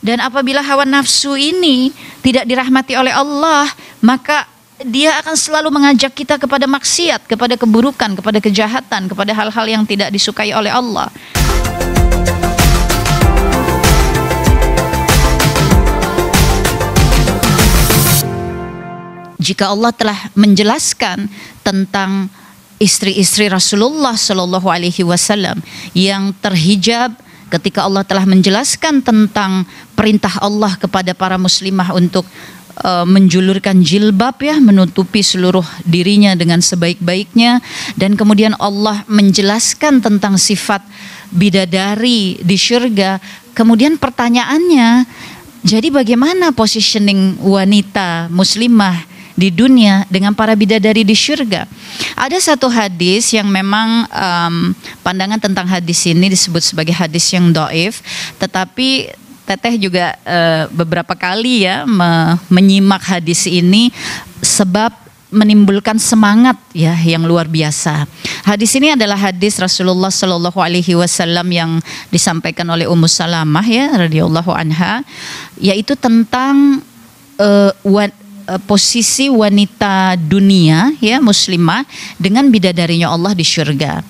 Dan apabila hawa nafsu ini tidak dirahmati oleh Allah, maka dia akan selalu mengajak kita kepada maksiat, kepada keburukan, kepada kejahatan, kepada hal-hal yang tidak disukai oleh Allah. Jika Allah telah menjelaskan tentang istri-istri Rasulullah Shallallahu Alaihi Wasallam yang terhijab, ketika Allah telah menjelaskan tentang perintah Allah kepada para muslimah untuk menjulurkan jilbab, ya, menutupi seluruh dirinya dengan sebaik-baiknya, dan kemudian Allah menjelaskan tentang sifat bidadari di syurga. Kemudian pertanyaannya, jadi bagaimana positioning wanita muslimah di dunia dengan para bidadari di syurga? Ada satu hadis yang memang pandangan tentang hadis ini disebut sebagai hadis yang dhaif, tetapi Teteh juga beberapa kali ya menyimak hadis ini sebab menimbulkan semangat ya yang luar biasa. Hadis ini adalah hadis Rasulullah Shallallahu Alaihi Wasallam yang disampaikan oleh Ummu Salamah ya radhiyallahu anha, yaitu tentang posisi wanita dunia ya muslimah dengan bidadarinya Allah di syurga.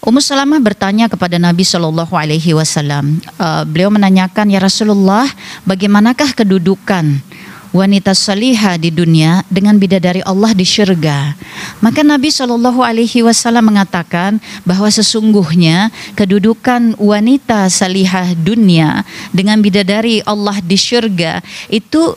Ummu Salamah bertanya kepada Nabi Shallallahu Alaihi Wasallam. Beliau menanyakan, ya Rasulullah, bagaimanakah kedudukan wanita salihah di dunia dengan bidadari Allah di syurga? Maka Nabi Shallallahu Alaihi Wasallam mengatakan bahwa sesungguhnya kedudukan wanita salihah dunia dengan bidadari Allah di syurga itu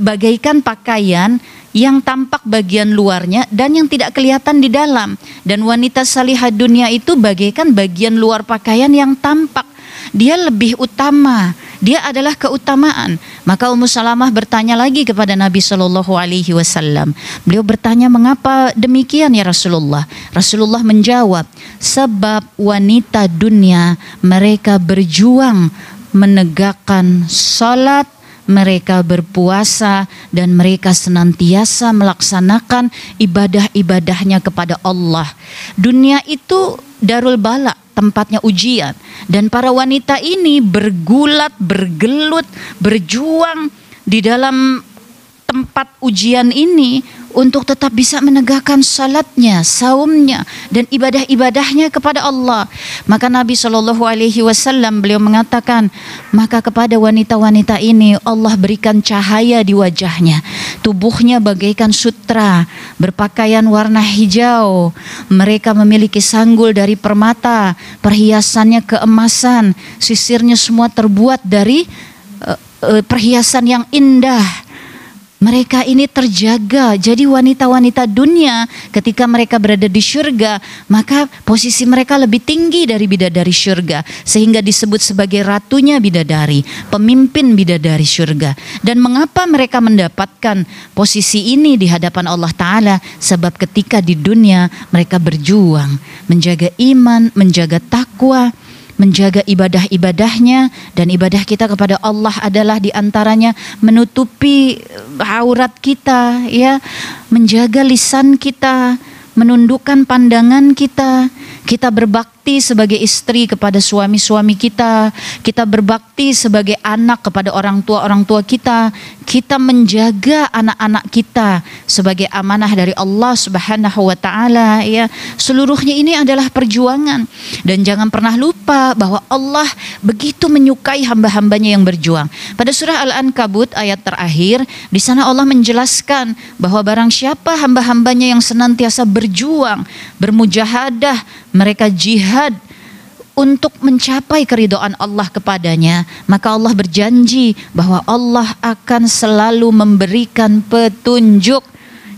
bagaikan pakaian yang tampak bagian luarnya dan yang tidak kelihatan di dalam. Dan wanita salihah dunia itu bagaikan bagian luar pakaian yang tampak. Dia lebih utama, dia adalah keutamaan. Maka Ummu Salamah bertanya lagi kepada Nabi Shallallahu Alaihi Wasallam. Beliau bertanya, mengapa demikian ya Rasulullah? Rasulullah menjawab, sebab wanita dunia mereka berjuang menegakkan salat, mereka berpuasa, dan mereka senantiasa melaksanakan ibadah-ibadahnya kepada Allah. Dunia itu darul bala, tempatnya ujian, dan para wanita ini bergulat, bergelut, berjuang di dalam tempat ujian ini untuk tetap bisa menegakkan salatnya, saumnya, dan ibadah-ibadahnya kepada Allah. Maka Nabi Shallallahu Alaihi Wasallam beliau mengatakan, maka kepada wanita-wanita ini Allah berikan cahaya di wajahnya, tubuhnya bagaikan sutra, berpakaian warna hijau, mereka memiliki sanggul dari permata, perhiasannya keemasan, sisirnya semua terbuat dari perhiasan yang indah. Mereka ini terjaga. Jadi wanita-wanita dunia ketika mereka berada di syurga, maka posisi mereka lebih tinggi dari bidadari syurga, sehingga disebut sebagai ratunya bidadari, pemimpin bidadari syurga. Dan mengapa mereka mendapatkan posisi ini di hadapan Allah Ta'ala? Sebab ketika di dunia mereka berjuang menjaga iman, menjaga takwa, menjaga ibadah-ibadahnya, dan ibadah kita kepada Allah adalah diantaranya menutupi aurat kita, ya, menjaga lisan kita, menundukkan pandangan kita. Kita berbakti sebagai istri kepada suami-suami kita, kita berbakti sebagai anak kepada orang tua kita, kita menjaga anak-anak kita sebagai amanah dari Allah Subhanahu wa Ta'ala, ya. Seluruhnya ini adalah perjuangan, dan jangan pernah lupa bahwa Allah begitu menyukai hamba-hambanya yang berjuang. Pada surah Al-Ankabut ayat terakhir, di sana Allah menjelaskan bahwa barang siapa hamba-hambanya yang senantiasa berjuang, bermujahadah, mereka jihad untuk mencapai keridhaan Allah kepadanya, maka Allah berjanji bahwa Allah akan selalu memberikan petunjuk,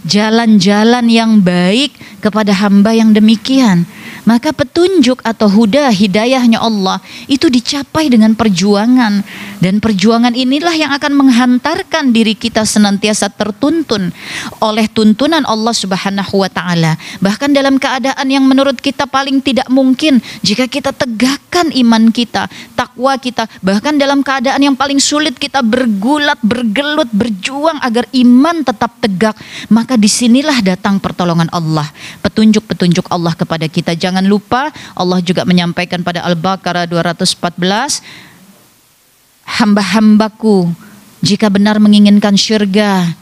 jalan-jalan yang baik kepada hamba yang demikian. Maka petunjuk atau huda, hidayahnya Allah itu dicapai dengan perjuangan. Dan perjuangan inilah yang akan menghantarkan diri kita senantiasa tertuntun oleh tuntunan Allah Subhanahu wa Ta'ala. Bahkan dalam keadaan yang menurut kita paling tidak mungkin, jika kita tegakkan iman kita, takwa kita, bahkan dalam keadaan yang paling sulit kita bergulat, bergelut, berjuang agar iman tetap tegak, maka disinilah datang pertolongan Allah, petunjuk-petunjuk Allah kepada kita. Jangan lupa Allah juga menyampaikan pada Al-Baqarah 214, hamba-hambaku, jika benar menginginkan syurga,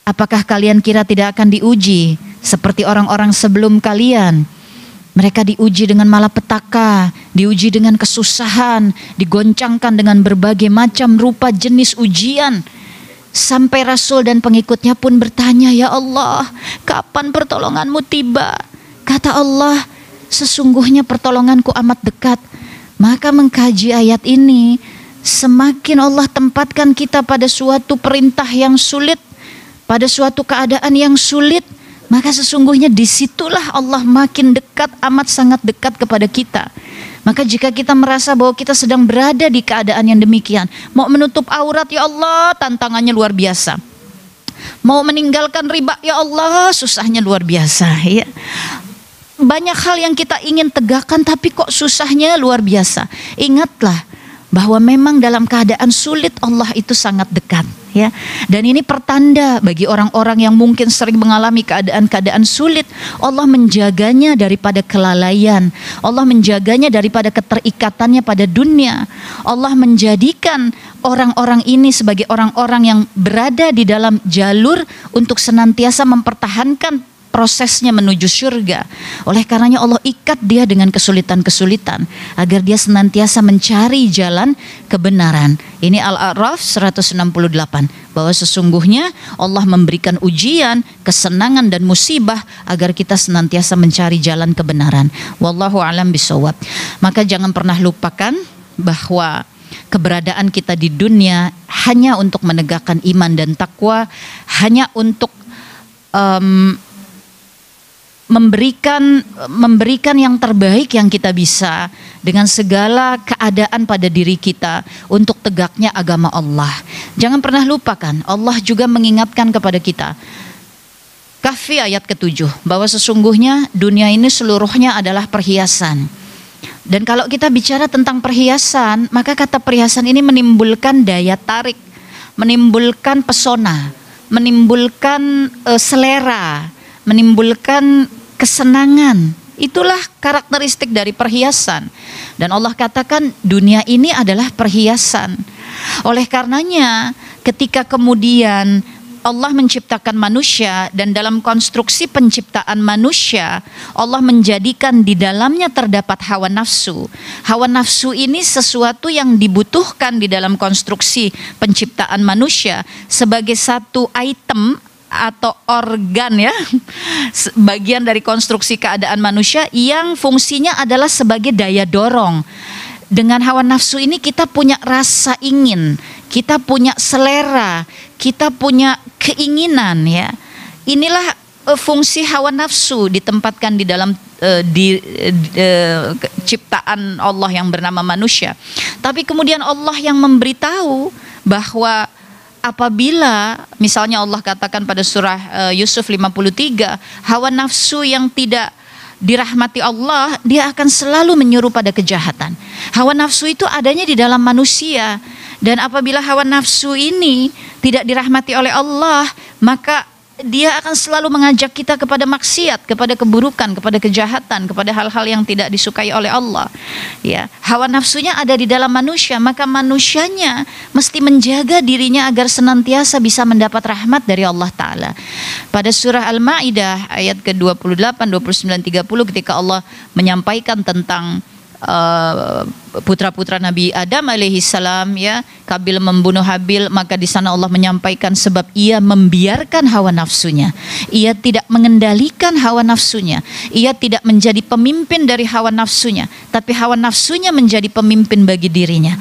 apakah kalian kira tidak akan diuji seperti orang-orang sebelum kalian? Mereka diuji dengan malapetaka, diuji dengan kesusahan, digoncangkan dengan berbagai macam rupa jenis ujian. Sampai Rasul dan pengikutnya pun bertanya, "Ya Allah, kapan pertolonganmu tiba?" Kata Allah, "Sesungguhnya pertolonganku amat dekat." Maka mengkaji ayat ini, semakin Allah tempatkan kita pada suatu perintah yang sulit, pada suatu keadaan yang sulit, maka sesungguhnya disitulah Allah makin dekat, amat sangat dekat kepada kita. Maka jika kita merasa bahwa kita sedang berada di keadaan yang demikian, mau menutup aurat, ya Allah, tantangannya luar biasa. Mau meninggalkan riba, ya Allah, susahnya luar biasa. Ya. Banyak hal yang kita ingin tegakkan, tapi kok susahnya luar biasa. Ingatlah bahwa memang dalam keadaan sulit Allah itu sangat dekat, ya. Dan ini pertanda bagi orang-orang yang mungkin sering mengalami keadaan-keadaan sulit, Allah menjaganya daripada kelalaian, Allah menjaganya daripada keterikatannya pada dunia. Allah menjadikan orang-orang ini sebagai orang-orang yang berada di dalam jalur untuk senantiasa mempertahankan prosesnya menuju surga. Oleh karenanya Allah ikat dia dengan kesulitan-kesulitan agar dia senantiasa mencari jalan kebenaran. Ini Al-A'raf 168, bahwa sesungguhnya Allah memberikan ujian, kesenangan dan musibah agar kita senantiasa mencari jalan kebenaran. Wallahu a'lam bishawab. Maka jangan pernah lupakan bahwa keberadaan kita di dunia hanya untuk menegakkan iman dan takwa, hanya untuk memberikan yang terbaik yang kita bisa dengan segala keadaan pada diri kita untuk tegaknya agama Allah. Jangan pernah lupakan, Allah juga mengingatkan kepada kita, Kahfi ayat ke-7, bahwa sesungguhnya dunia ini seluruhnya adalah perhiasan. Dan kalau kita bicara tentang perhiasan, maka kata perhiasan ini menimbulkan daya tarik, menimbulkan pesona, menimbulkan selera, menimbulkan kesenangan. Itulah karakteristik dari perhiasan. Dan Allah katakan dunia ini adalah perhiasan. Oleh karenanya ketika kemudian Allah menciptakan manusia, dan dalam konstruksi penciptaan manusia Allah menjadikan di dalamnya terdapat hawa nafsu. Hawa nafsu ini sesuatu yang dibutuhkan di dalam konstruksi penciptaan manusia sebagai satu item atau organ, ya, bagian dari konstruksi keadaan manusia yang fungsinya adalah sebagai daya dorong. Dengan hawa nafsu ini kita punya rasa ingin, kita punya selera, kita punya keinginan, ya. Inilah fungsi hawa nafsu ditempatkan di dalam ciptaan Allah yang bernama manusia. Tapi kemudian Allah yang memberitahu bahwa apabila misalnya Allah katakan pada surah Yusuf 53, hawa nafsu yang tidak dirahmati Allah, dia akan selalu menyuruh pada kejahatan. Hawa nafsu itu adanya di dalam manusia, dan apabila hawa nafsu ini tidak dirahmati oleh Allah, maka dia akan selalu mengajak kita kepada maksiat, kepada keburukan, kepada kejahatan, kepada hal-hal yang tidak disukai oleh Allah. Ya, hawa nafsunya ada di dalam manusia, maka manusianya mesti menjaga dirinya agar senantiasa bisa mendapat rahmat dari Allah Ta'ala. Pada surah Al-Ma'idah ayat ke-28, 29, 30 ketika Allah menyampaikan tentang putra-putra Nabi Adam alaihi salam, ya, Kabil membunuh Habil, maka di sana Allah menyampaikan sebab ia membiarkan hawa nafsunya, ia tidak mengendalikan hawa nafsunya, ia tidak menjadi pemimpin dari hawa nafsunya, tapi hawa nafsunya menjadi pemimpin bagi dirinya.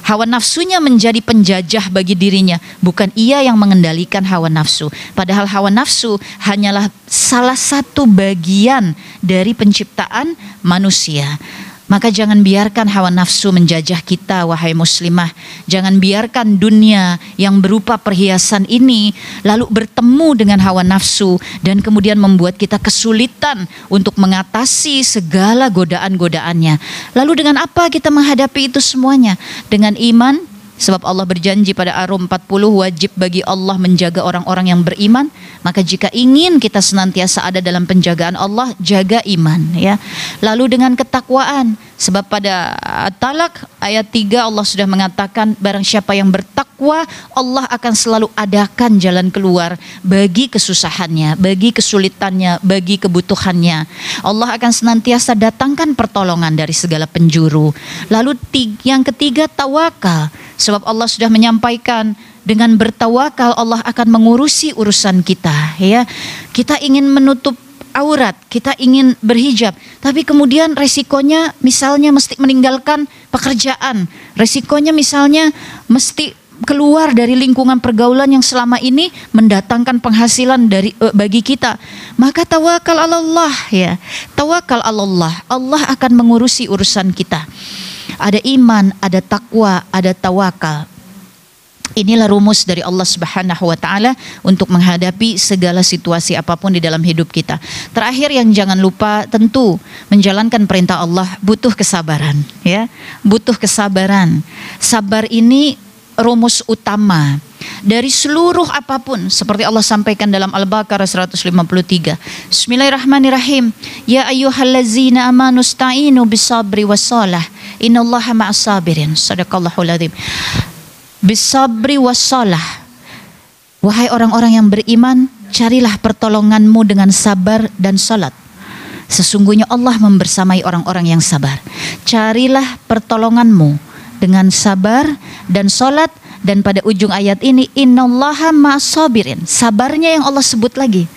Hawa nafsunya menjadi penjajah bagi dirinya, bukan ia yang mengendalikan hawa nafsu. Padahal hawa nafsu hanyalah salah satu bagian dari penciptaan manusia. Maka jangan biarkan hawa nafsu menjajah kita, wahai muslimah. Jangan biarkan dunia yang berupa perhiasan ini lalu bertemu dengan hawa nafsu dan kemudian membuat kita kesulitan untuk mengatasi segala godaan-godaannya. Lalu dengan apa kita menghadapi itu semuanya? Dengan iman. Sebab Allah berjanji pada Ar-Rum 40, wajib bagi Allah menjaga orang-orang yang beriman. Maka jika ingin kita senantiasa ada dalam penjagaan Allah, jaga iman, ya. Lalu dengan ketakwaan, Sebab pada At-Talaq ayat 3 Allah sudah mengatakan barang siapa yang bertakwa, Allah akan selalu adakan jalan keluar bagi kesusahannya, bagi kesulitannya, bagi kebutuhannya. Allah akan senantiasa datangkan pertolongan dari segala penjuru. Lalu yang ketiga, tawakal. Sebab Allah sudah menyampaikan dengan bertawakal Allah akan mengurusi urusan kita, ya. Kita ingin menutup aurat, kita ingin berhijab, tapi kemudian resikonya misalnya mesti meninggalkan pekerjaan, resikonya misalnya mesti keluar dari lingkungan pergaulan yang selama ini mendatangkan penghasilan bagi kita. Maka tawakal Allah, ya. Tawakal Allah, Allah akan mengurusi urusan kita. Ada iman, ada takwa, ada tawakal. Inilah rumus dari Allah Subhanahu wa taala untuk menghadapi segala situasi apapun di dalam hidup kita. Terakhir yang jangan lupa, tentu menjalankan perintah Allah butuh kesabaran, ya. Butuh kesabaran. Sabar ini rumus utama dari seluruh apapun, seperti Allah sampaikan dalam Al-Baqarah 153. Bismillahirrahmanirrahim. Ya ayyuhallazina amanu sta'inu bisabri wassalah. Innallaha ma'as sabirin. Shadaqallahul adzim. Bisabri wassalah. Wahai orang-orang yang beriman, carilah pertolonganmu dengan sabar dan salat. Sesungguhnya Allah membersamai orang-orang yang sabar. Carilah pertolonganmu dengan sabar dan salat. Dan pada ujung ayat ini, innallaha ma'as sabirin. Sabarnya yang Allah sebut lagi.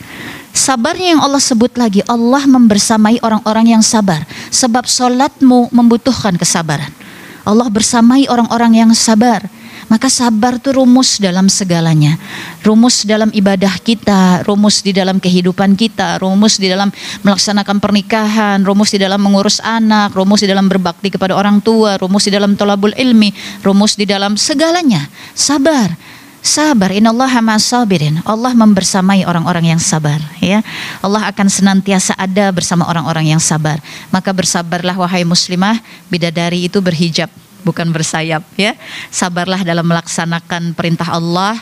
Sabarnya yang Allah sebut lagi. Allah membersamai orang-orang yang sabar. Sebab salatmu membutuhkan kesabaran. Allah bersamai orang-orang yang sabar. Maka sabar itu rumus dalam segalanya. Rumus dalam ibadah kita, rumus di dalam kehidupan kita, rumus di dalam melaksanakan pernikahan, rumus di dalam mengurus anak, rumus di dalam berbakti kepada orang tua, rumus di dalam thalabul ilmi, rumus di dalam segalanya. Sabar. Sabar, innallaha ma'as sabirin. Allah membersamai orang-orang yang sabar, ya. Allah akan senantiasa ada bersama orang-orang yang sabar. Maka bersabarlah wahai muslimah, bidadari itu berhijab, bukan bersayap, ya. Sabarlah dalam melaksanakan perintah Allah.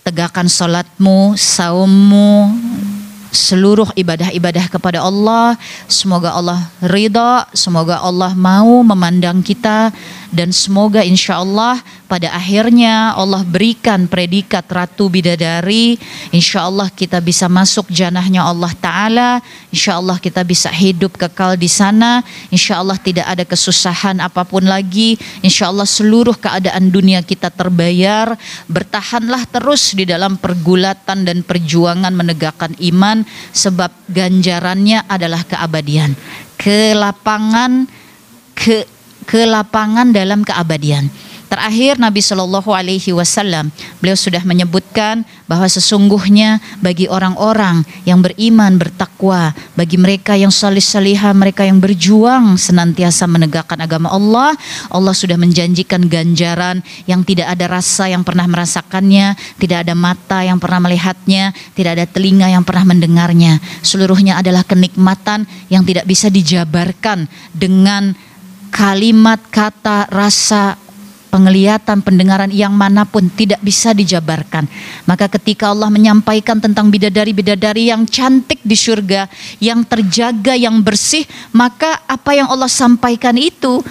Tegakkan salatmu, saummu, seluruh ibadah-ibadah kepada Allah. Semoga Allah ridha, semoga Allah mau memandang kita, dan semoga insya Allah pada akhirnya Allah berikan predikat Ratu Bidadari. Insya Allah kita bisa masuk janahnya Allah Ta'ala. Insya Allah kita bisa hidup kekal di sana. Insya Allah tidak ada kesusahan apapun lagi. Insya Allah seluruh keadaan dunia kita terbayar. Bertahanlah terus di dalam pergulatan dan perjuangan menegakkan iman, sebab ganjarannya adalah keabadian. Kelapangan dalam keabadian. Terakhir Nabi Shallallahu Alaihi Wasallam, beliau sudah menyebutkan bahwa sesungguhnya bagi orang-orang yang beriman, bertakwa, bagi mereka yang salih-salihah, mereka yang berjuang senantiasa menegakkan agama Allah, Allah sudah menjanjikan ganjaran yang tidak ada rasa yang pernah merasakannya, tidak ada mata yang pernah melihatnya, tidak ada telinga yang pernah mendengarnya. Seluruhnya adalah kenikmatan yang tidak bisa dijabarkan dengan kalimat, kata, rasa, penglihatan, pendengaran yang manapun, tidak bisa dijabarkan. Maka ketika Allah menyampaikan tentang bidadari-bidadari yang cantik di surga, yang terjaga, yang bersih, maka apa yang Allah sampaikan itu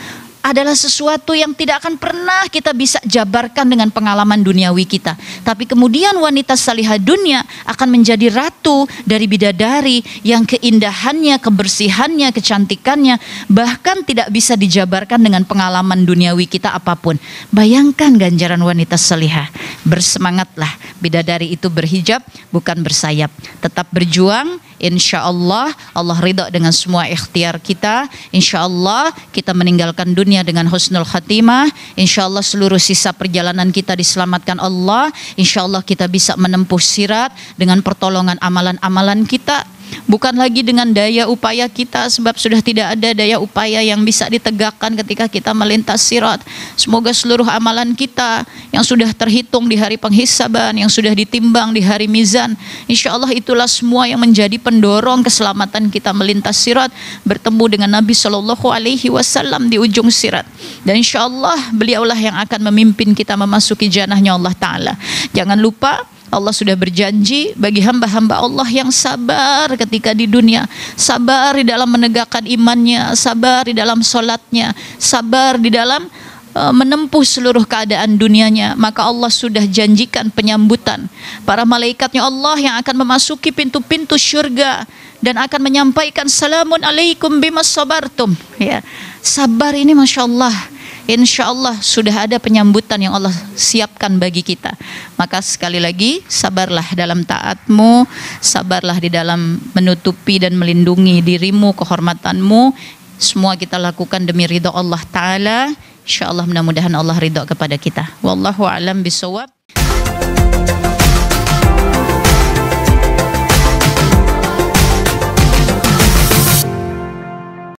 adalah sesuatu yang tidak akan pernah kita bisa jabarkan dengan pengalaman duniawi kita. Tapi kemudian wanita salihah dunia akan menjadi ratu dari bidadari yang keindahannya, kebersihannya, kecantikannya bahkan tidak bisa dijabarkan dengan pengalaman duniawi kita apapun. Bayangkan ganjaran wanita salihah. Bersemangatlah, bidadari itu berhijab bukan bersayap. Tetap berjuang, insya Allah Allah ridha dengan semua ikhtiar kita. Insya Allah kita meninggalkan dunia dengan husnul khatimah. Insya Allah seluruh sisa perjalanan kita diselamatkan Allah. Insya Allah kita bisa menempuh sirat dengan pertolongan amalan-amalan kita, bukan lagi dengan daya upaya kita, sebab sudah tidak ada daya upaya yang bisa ditegakkan ketika kita melintas sirat. Semoga seluruh amalan kita yang sudah terhitung di hari penghisaban, yang sudah ditimbang di hari mizan, insya Allah itulah semua yang menjadi pendorong keselamatan kita melintas sirat, bertemu dengan Nabi Shallallahu Alaihi Wasallam di ujung sirat. Dan insya Allah beliaulah yang akan memimpin kita memasuki janahnya Allah Ta'ala. Jangan lupa Allah sudah berjanji bagi hamba-hamba Allah yang sabar ketika di dunia, sabar di dalam menegakkan imannya, sabar di dalam solatnya, sabar di dalam menempuh seluruh keadaan dunianya, maka Allah sudah janjikan penyambutan para malaikatnya Allah yang akan memasuki pintu-pintu syurga dan akan menyampaikan salamun alaikum bimas sabartum. Ya, sabar ini masya Allah, insya Allah sudah ada penyambutan yang Allah siapkan bagi kita. Maka sekali lagi, sabarlah dalam taatmu, sabarlah di dalam menutupi dan melindungi dirimu, kehormatanmu. Semua kita lakukan demi ridha Allah Ta'ala. Insya Allah mudah-mudahan Allah ridha kepada kita. Wallahu a'lam bishawab.